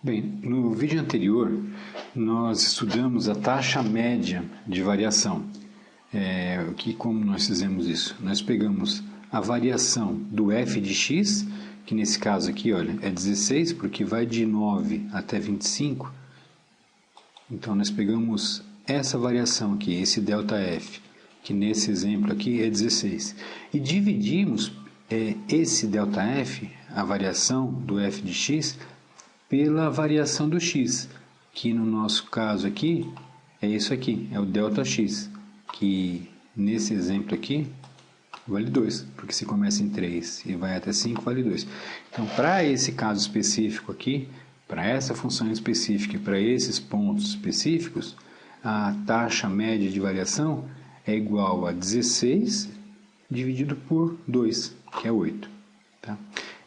Bem, no vídeo anterior nós estudamos a taxa média de variação. Como nós fizemos isso? Nós pegamos a variação do f de x, que nesse caso aqui, olha, é 16, porque vai de 9 até 25. Então nós pegamos essa variação aqui, esse ΔF, que nesse exemplo aqui é 16, e dividimos esse ΔF, a variação do f de x, pela variação do x, que no nosso caso aqui é isso aqui, é o ΔX, que nesse exemplo aqui vale 2, porque se começa em 3 e vai até 5 vale 2. Então, para esse caso específico aqui, para essa função específica e para esses pontos específicos, a taxa média de variação é igual a 16 dividido por 2, que é 8. Tá?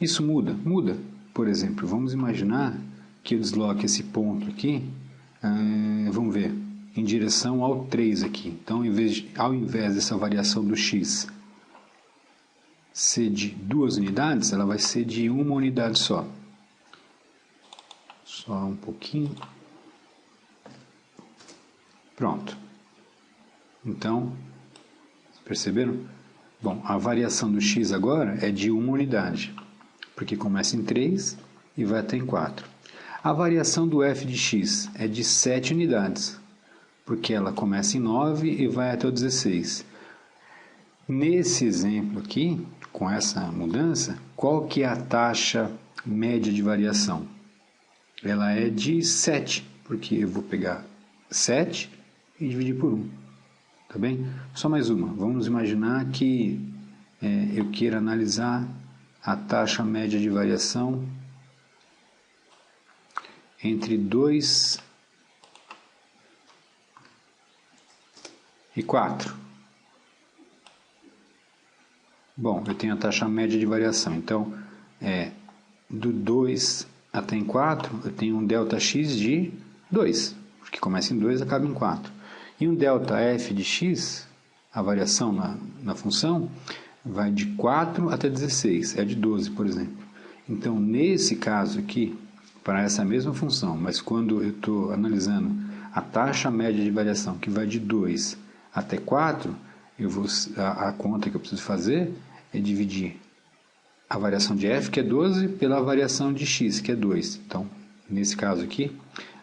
Isso muda? Muda. Por exemplo, vamos imaginar que eu desloque esse ponto aqui, vamos ver, em direção ao 3 aqui. Então, ao invés dessa variação do x ser de 2 unidades, ela vai ser de 1 unidade só. Só um pouquinho. Pronto. Então, perceberam? Bom, a variação do x agora é de 1 unidade, porque começa em 3 e vai até em 4. A variação do f de x é de 7 unidades, porque ela começa em 9 e vai até o 16. Nesse exemplo aqui, com essa mudança, qual que é a taxa média de variação? Ela é de 7, porque eu vou pegar 7 e dividir por 1. Tá bem? Só mais uma. Vamos imaginar que eu queira analisar a taxa média de variação entre 2 e 4. Bom, eu tenho a taxa média de variação, então, do 2 até em 4, eu tenho um ΔX de 2, porque começa em 2 e acaba em 4. E um ΔF de x, a variação na função, vai de 4 até 16, é de 12, por exemplo. Então, nesse caso aqui, para essa mesma função, mas quando eu estou analisando a taxa média de variação, que vai de 2 até 4, a conta que eu preciso fazer é dividir a variação de f, que é 12, pela variação de x, que é 2. Então, nesse caso aqui,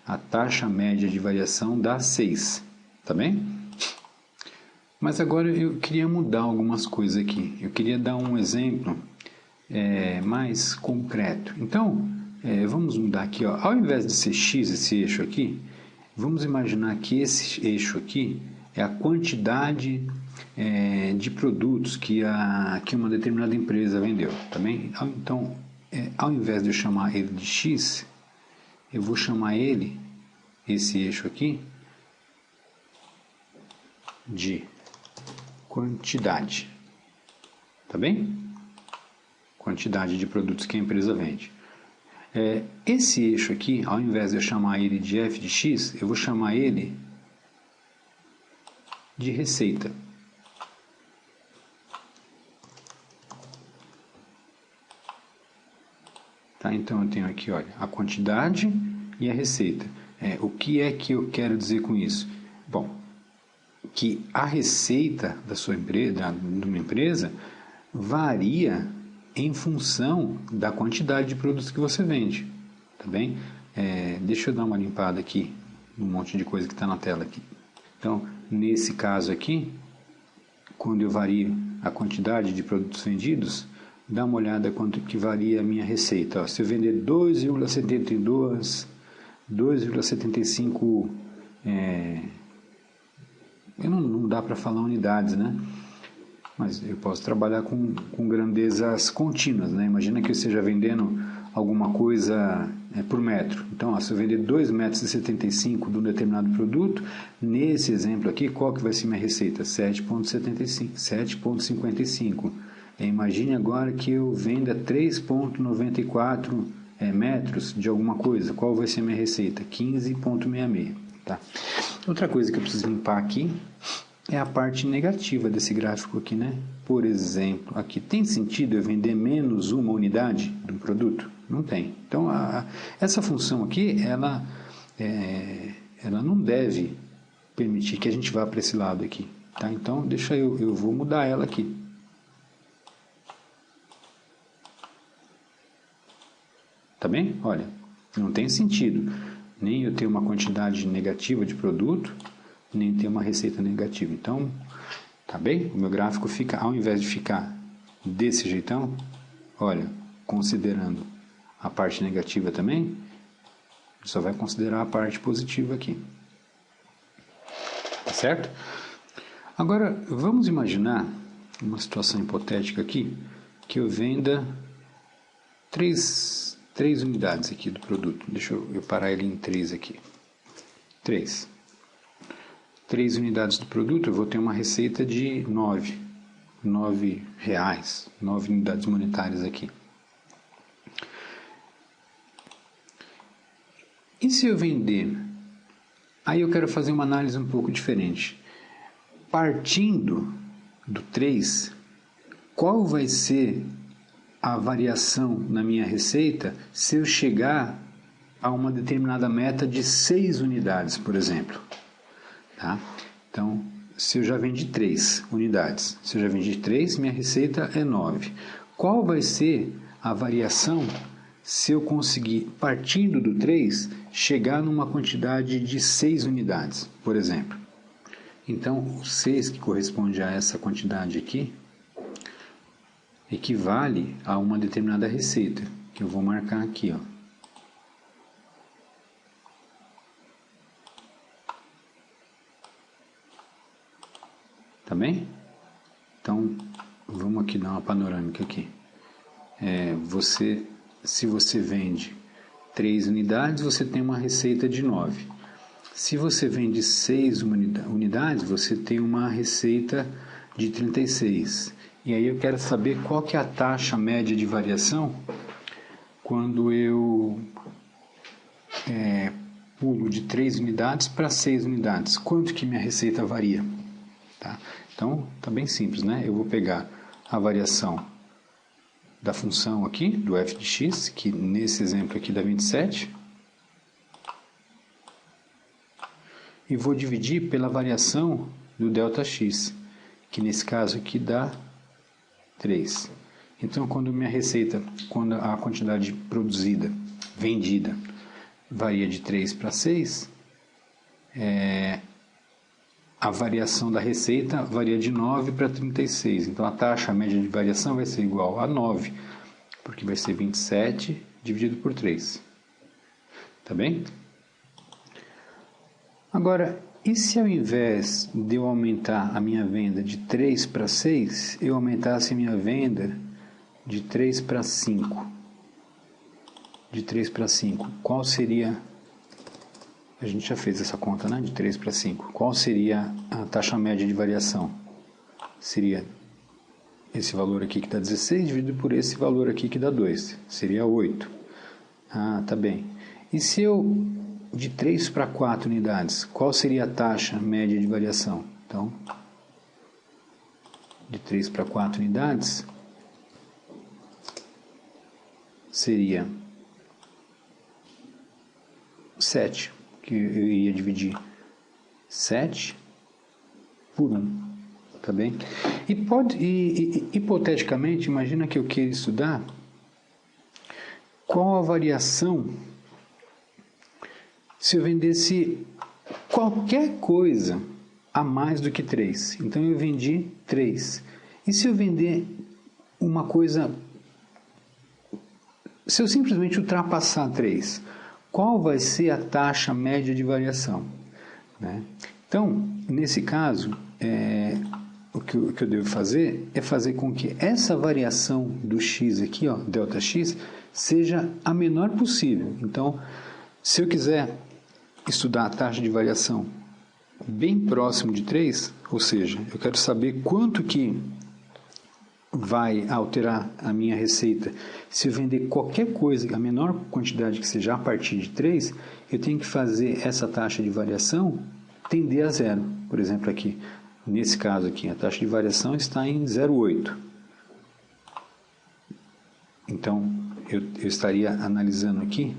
a taxa média de variação dá 6. Tá bem? Mas agora eu queria mudar algumas coisas aqui. Eu queria dar um exemplo mais concreto. Então, vamos mudar aqui. Ó. Ao invés de ser x, esse eixo aqui, vamos imaginar que esse eixo aqui é a quantidade de produtos que uma determinada empresa vendeu. Tá bem? Então, ao invés de eu chamar ele de x, eu vou chamar ele, esse eixo aqui, de quantidade, tá bem? Quantidade de produtos que a empresa vende. Esse eixo aqui, ao invés de eu chamar ele de f de x, eu vou chamar ele de receita. Tá? Então eu tenho aqui, olha, a quantidade e a receita. O que é que eu quero dizer com isso? Bom, que a receita da sua empresa, de uma empresa, varia em função da quantidade de produtos que você vende, tá bem? Deixa eu dar uma limpada aqui no monte de coisa que está na tela aqui. Então, nesse caso aqui, quando eu vario a quantidade de produtos vendidos, dá uma olhada quanto que varia a minha receita. Ó, se eu vender 2,72, 2,75 não dá para falar unidades, né? Mas eu posso trabalhar com grandezas contínuas, né? Imagina que eu esteja vendendo alguma coisa por metro. Então, se eu vender 2,75 m de um determinado produto, nesse exemplo aqui, qual que vai ser minha receita? 7,75, 7,55. Imagine agora que eu venda 3,94 metros de alguma coisa. Qual vai ser minha receita? 15,66. Tá? Outra coisa que eu preciso limpar aqui é a parte negativa desse gráfico aqui, né? Por exemplo, aqui tem sentido eu vender menos uma unidade de um produto? Não tem. Então, essa função aqui, ela não deve permitir que a gente vá para esse lado aqui. Tá? Então, eu vou mudar ela aqui. Tá bem? Olha, não tem sentido nem eu ter uma quantidade negativa de produto, nem ter uma receita negativa. Então, tá bem? O meu gráfico fica, ao invés de ficar desse jeitão, olha, considerando a parte negativa também, só vai considerar a parte positiva aqui. Tá certo? Agora, vamos imaginar uma situação hipotética aqui, que eu venda 3 unidades aqui do produto. Deixa eu parar ele em 3 aqui. 3 unidades do produto, eu vou ter uma receita de 9 reais, 9 unidades monetárias aqui. E se eu vender? Aí eu quero fazer uma análise um pouco diferente. Partindo do 3, qual vai ser a variação na minha receita se eu chegar a uma determinada meta de 6 unidades, por exemplo? Tá? Então, se eu já vendi 3 unidades, se eu já vendi 3, minha receita é 9. Qual vai ser a variação se eu conseguir, partindo do 3, chegar numa quantidade de 6 unidades, por exemplo? Então, o 6, que corresponde a essa quantidade aqui, equivale a uma determinada receita, que eu vou marcar aqui, ó. Tá bem? Então, vamos aqui dar uma panorâmica aqui. Se você vende 3 unidades, você tem uma receita de 9. Se você vende 6 unidades, você tem uma receita de 36. E aí eu quero saber qual que é a taxa média de variação quando eu pulo de 3 unidades para 6 unidades. Quanto que minha receita varia? Tá? Então, tá bem simples, né? Eu vou pegar a variação da função aqui, do f de x, que nesse exemplo aqui dá 27, e vou dividir pela variação do ΔX, que nesse caso aqui dá 3. Então, quando a quantidade produzida, vendida, varia de 3 para 6, a variação da receita varia de 9 para 36. Então, a taxa média de variação vai ser igual a 9, porque vai ser 27 dividido por 3. Tá bem? Agora, e se ao invés de eu aumentar a minha venda de 3 para 6, eu aumentasse a minha venda de 3 para 5? De 3 para 5, qual seria... A gente já fez essa conta, né? De 3 para 5. Qual seria a taxa média de variação? Seria esse valor aqui que dá 16 dividido por esse valor aqui que dá 2. Seria 8. Ah, tá bem. E se eu... de 3 para 4 unidades, qual seria a taxa média de variação? Então, de 3 para 4 unidades, seria 7, que eu ia dividir 7 por 1, tá bem? Hipoteticamente, imagina que eu queira estudar qual a variação se eu vendesse qualquer coisa a mais do que 3. Então, eu vendi 3. E se eu vender uma coisa... Se eu simplesmente ultrapassar 3, qual vai ser a taxa média de variação? Né? Então, nesse caso, o que eu devo fazer é fazer com que essa variação do x aqui, ó, ΔX, seja a menor possível. Então, se eu quiser estudar a taxa de variação bem próximo de 3, ou seja, eu quero saber quanto que vai alterar a minha receita se eu vender qualquer coisa, a menor quantidade que seja a partir de 3, eu tenho que fazer essa taxa de variação tender a zero. Por exemplo, aqui, nesse caso aqui, a taxa de variação está em 0,8. Então, eu estaria analisando aqui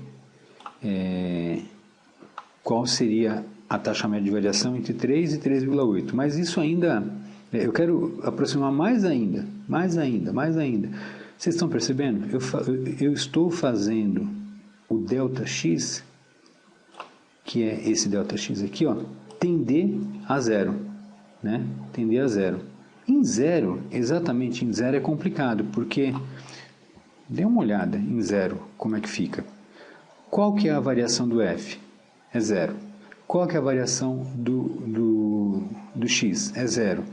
qual seria a taxa média de variação entre 3 e 3,8. Mas isso ainda, eu quero aproximar mais ainda. Vocês estão percebendo? Eu estou fazendo o ΔX, que é esse ΔX aqui, ó, tender a zero, né? Tender a zero. Em zero, exatamente em zero é complicado, porque dê uma olhada em zero, como é que fica. Qual que é a variação do F? É zero. Qual que é a variação do X? É zero.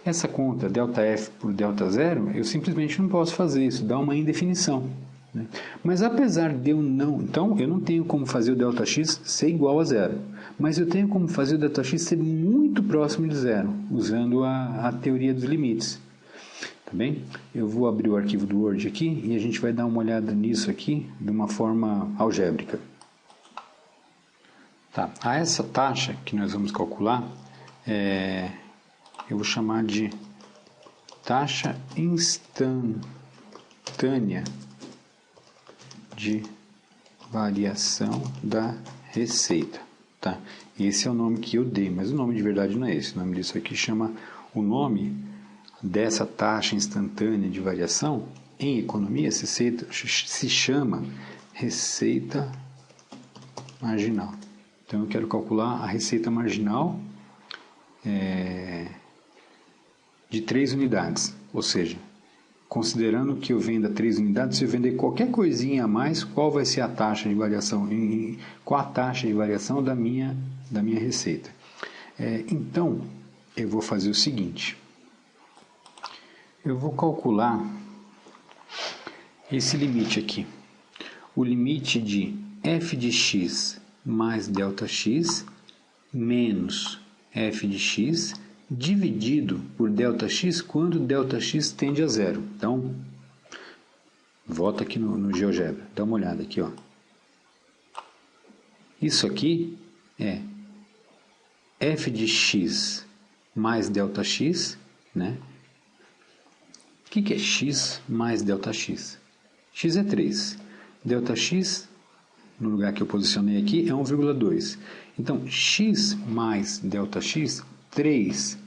Essa conta, ΔF por ΔZ, eu simplesmente não posso fazer isso, dá uma indefinição. Né? Mas apesar de eu não... Então, eu não tenho como fazer o ΔX ser igual a zero. Mas eu tenho como fazer o ΔX ser muito próximo de zero, usando a teoria dos limites. Tá bem? Eu vou abrir o arquivo do Word aqui e a gente vai dar uma olhada nisso aqui de uma forma algébrica. Tá. A essa taxa que nós vamos calcular, eu vou chamar de taxa instantânea de variação da receita. Tá? Esse é o nome que eu dei, mas o nome de verdade não é esse. O nome disso aqui chama... O nome dessa taxa instantânea de variação, em economia, se chama receita marginal. Então, eu quero calcular a receita marginal de 3 unidades. Ou seja, considerando que eu venda 3 unidades, se eu vender qualquer coisinha a mais, qual vai ser a taxa de variação? Qual a taxa de variação da minha receita? Então, eu vou fazer o seguinte. Eu vou calcular esse limite aqui. O limite de f de x mais ΔX menos f de x dividido por ΔX quando ΔX tende a zero. Então, volta aqui no GeoGebra. Dá uma olhada aqui, ó. Isso aqui é f de x mais ΔX, né? O que é x mais ΔX? X é 3. ΔX, no lugar que eu posicionei aqui, é 1,2. Então, x mais ΔX, 3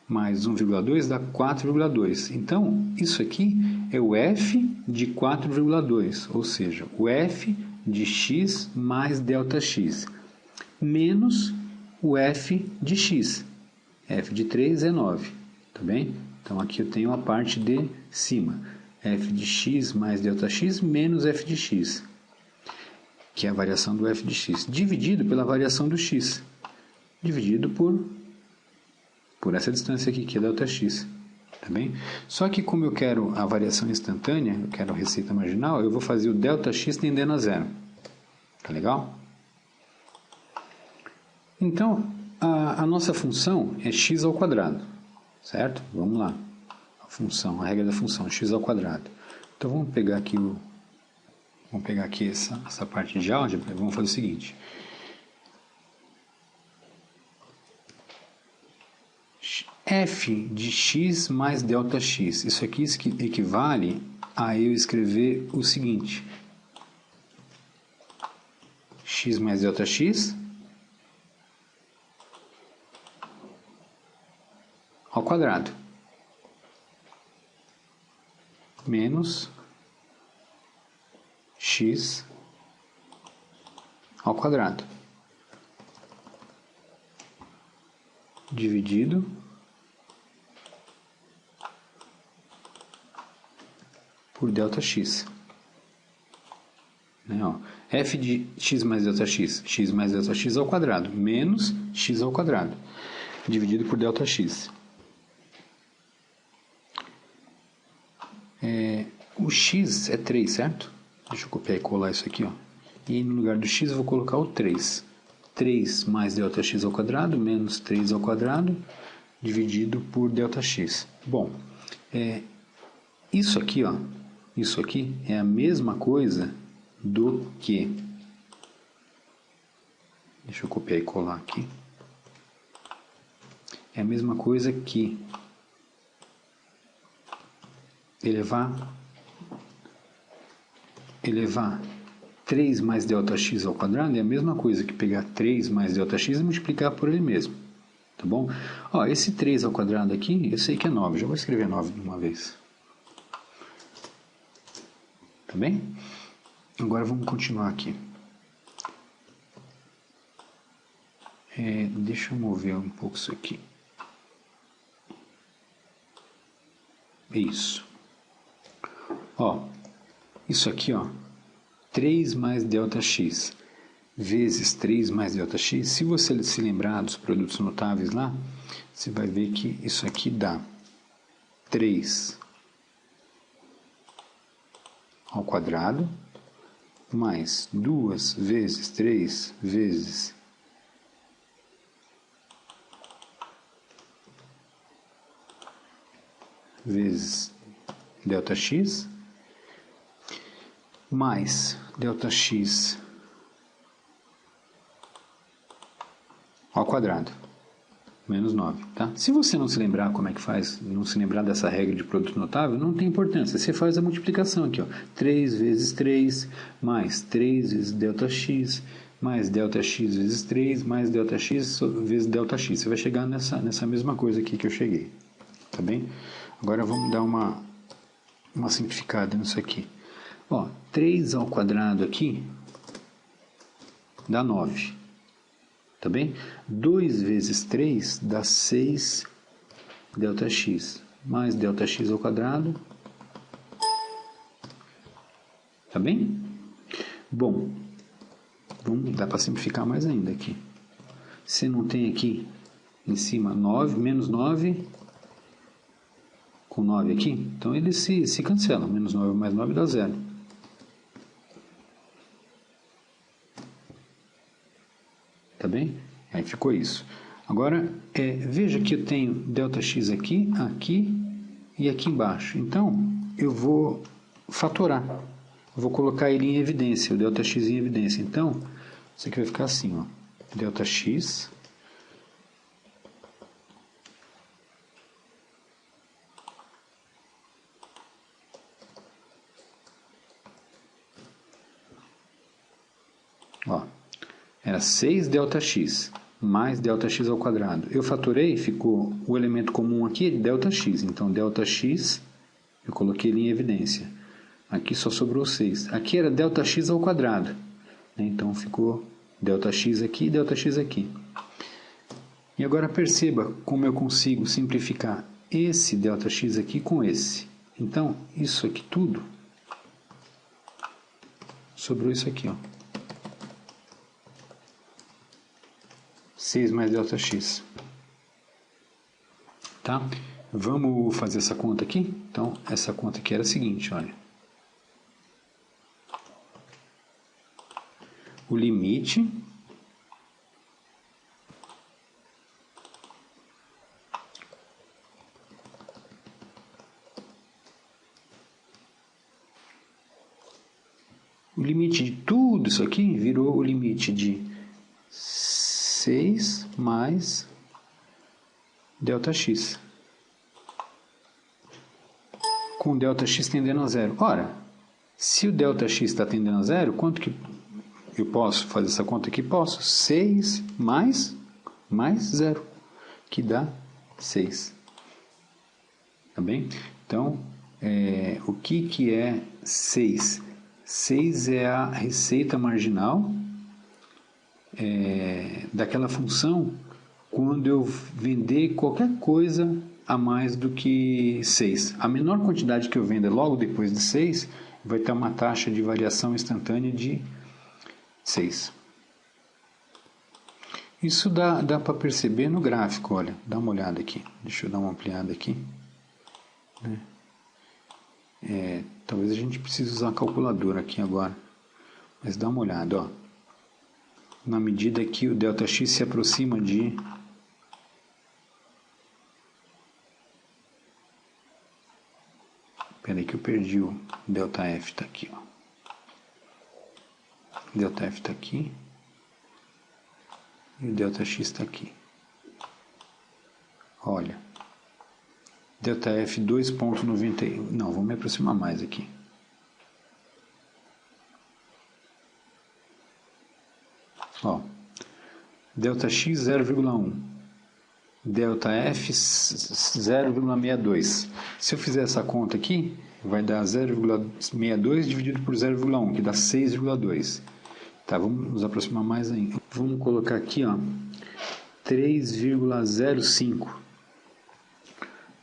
mais 1,2 dá 4,2. Então, isso aqui é o f de 4,2, ou seja, o f de x mais ΔX, menos o f de x. F de 3 é 9, tá bem? Então, aqui eu tenho a parte de cima, f de x mais ΔX menos f de x, que é a variação do f de x, dividido pela variação do x, dividido por essa distância aqui, que é ΔX, tá bem? Só que como eu quero a variação instantânea, eu quero a receita marginal, eu vou fazer o ΔX tendendo a zero, tá legal? Então, a nossa função é x ao quadrado, certo? Vamos lá. A regra da função, x ao quadrado. Então, vamos pegar aqui essa parte de álgebra e vamos fazer o seguinte. F de x mais ΔX. Isso aqui equivale a eu escrever o seguinte. X mais ΔX ao quadrado, menos x ao quadrado, dividido por ΔX. Né, ó. F de x mais ΔX ao quadrado, menos x ao quadrado, dividido por ΔX. O x é 3, certo? Deixa eu copiar e colar isso aqui, ó. E no lugar do x eu vou colocar o 3. 3 mais ΔX ao quadrado, menos 3 ao quadrado, dividido por ΔX. Bom, isso aqui, ó, isso aqui é a mesma coisa do que... Deixa eu copiar e colar aqui. É a mesma coisa que elevar 3 mais ΔX ao quadrado é a mesma coisa que pegar 3 mais ΔX e multiplicar por ele mesmo. Tá bom? Ó, esse 3 ao quadrado aqui, eu sei que é 9. Já vou escrever 9 de uma vez. Tá bem? Agora vamos continuar aqui. Deixa eu mover um pouco isso aqui. Isso. Ó, isso aqui, ó, 3 mais ΔX vezes 3 mais ΔX. Se você se lembrar dos produtos notáveis lá, você vai ver que isso aqui dá 3 ao quadrado mais 2 vezes 3 vezes ΔX mais ΔX ao quadrado, menos 9, tá? Se você não se lembrar como é que faz, não se lembrar dessa regra de produto notável, não tem importância. Você faz a multiplicação aqui, ó. 3 vezes 3, mais 3 vezes ΔX, mais ΔX vezes 3, mais ΔX vezes ΔX. Você vai chegar nessa mesma coisa aqui que eu cheguei, tá bem? Agora vamos dar uma simplificada nisso aqui. Ó, 3 ao quadrado aqui dá 9. Tá bem? 2 vezes 3 dá 6 ΔX. Mais ΔX ao quadrado. Tá bem? Bom, dá para simplificar mais ainda aqui. Você não tem aqui em cima 9, menos 9... com 9 aqui, então eles se cancelam. Menos 9 mais 9 dá 0. Tá bem? Aí ficou isso. Agora, veja que eu tenho ΔX aqui, aqui e aqui embaixo. Então, eu vou fatorar. Eu vou colocar ele em evidência, o ΔX em evidência. Então, isso aqui vai ficar assim, ó. ΔX... Ó, era 6 ΔX mais ΔX ao quadrado. Eu fatorei, ficou o elemento comum aqui, ΔX. Então, ΔX, eu coloquei ele em evidência. Aqui só sobrou 6. Aqui era ΔX ao quadrado. Então, ficou ΔX aqui e ΔX aqui. E agora perceba como eu consigo simplificar esse ΔX aqui com esse. Então, isso aqui tudo sobrou isso aqui, ó. 6 mais ΔX. Tá? Vamos fazer essa conta aqui? Então, essa conta aqui era a seguinte, olha. O limite de tudo isso aqui virou o limite de 6 mais ΔX, com ΔX tendendo a 0. Ora, se o ΔX está tendendo a 0, quanto que eu posso fazer essa conta aqui? Posso. 6 mais 0, que dá 6. Tá bem? Então, o que é 6? 6 é a receita marginal daquela função quando eu vender qualquer coisa a mais do que 6. A menor quantidade que eu venda logo depois de 6 vai ter uma taxa de variação instantânea de 6. Isso dá para perceber no gráfico, olha, dá uma olhada aqui. Deixa eu dar uma ampliada aqui. Talvez a gente precise usar a calculadora aqui agora, mas dá uma olhada, ó. Na medida que o ΔX se aproxima de... Espera aí que eu perdi o ΔF, está aqui, ó. ΔF está aqui e o ΔX está aqui. Olha, ΔF 2,91. Não, vou me aproximar mais aqui. Ó, delta x 0,1, delta f 0,62. Se eu fizer essa conta aqui, vai dar 0,62 dividido por 0,1, que dá 6,2. Tá, vamos nos aproximar mais ainda. Vamos colocar aqui, ó, 3,05.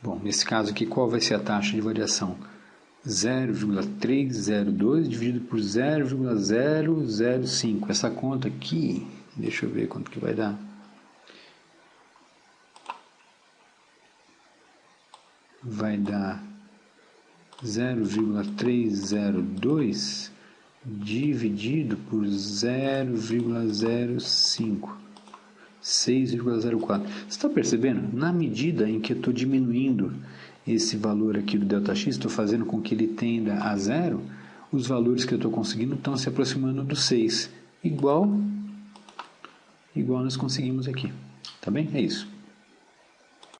Bom, nesse caso aqui, qual vai ser a taxa de variação? 0,302 dividido por 0,005. Essa conta aqui, deixa eu ver quanto que vai dar. Vai dar 0,302 dividido por 0,05. 6,04. Você está percebendo? Na medida em que eu estou diminuindo esse valor aqui do ΔX, estou fazendo com que ele tenda a zero, os valores que eu estou conseguindo estão se aproximando do 6. Igual nós conseguimos aqui. Tá bem? É isso.